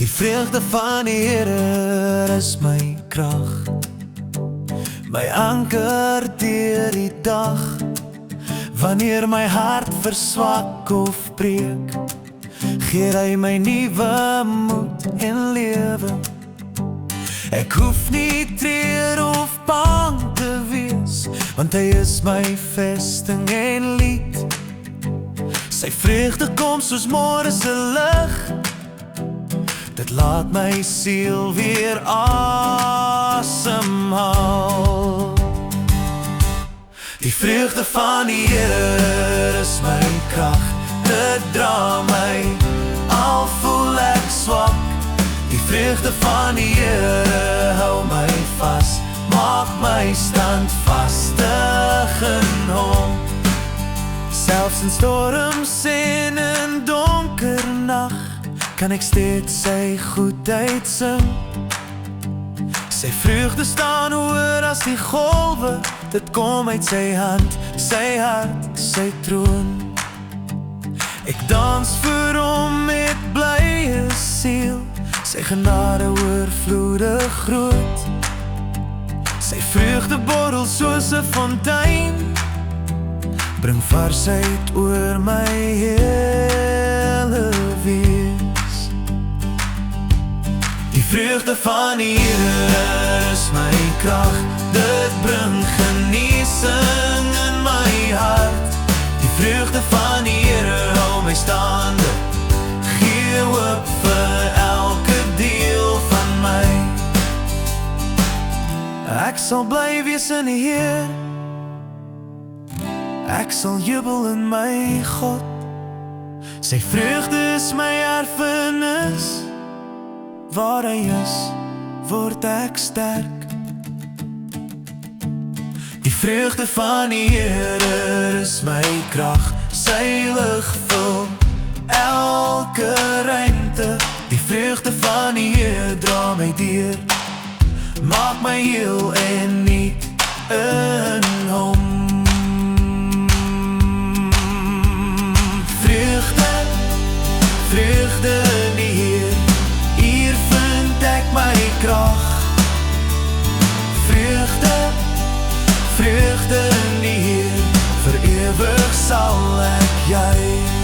Die vreugde van die Here is my krag, my anker deur die dag. Wanneer my hart verswak of breek, gee hy my nuwe moed en lewe. Ek hoef nie treur of bang te wees, want hy is my vesting en lied. Sy vreugde kom soos môre se lig, dit laat my siel weer asemhaal. Die vreugde van die Here is my krag, dit dra my, al voel ek swak. Die vreugde van die Here hou my vas, maak my standvastig in hom. Selfs in storms en in donker nag, kan ek steeds sy goedheid sing. Sy vreugde staan hoër as die golwe, dit kom uit sy hand, sy hart, sy troon. Ek dans vir hom met blye siel, sy genade oorvloedig groot. Sy vreugde borrel soos 'n fontein, bring varsheid oor my hele wees. Die vreugde van die Here is my krag, dit bring genesing in my hart. Die vreugde van die Here hou my staande, gee hoop vir elke deel van my. Ek sal bly wees in die Heer, ek sal jubel in my God. Sy vreugde is my erfenis, waar hy is, word ek sterk. Die vreugde van die Here is my krag, sy lig vul elke ruimte. Die vreugde van die Here dra my deur, maak my heel en nuut in hom. Vreugde in die Heer, hier vind ek my krag. Vreugde in die Heer, vir ewig sal ek juig.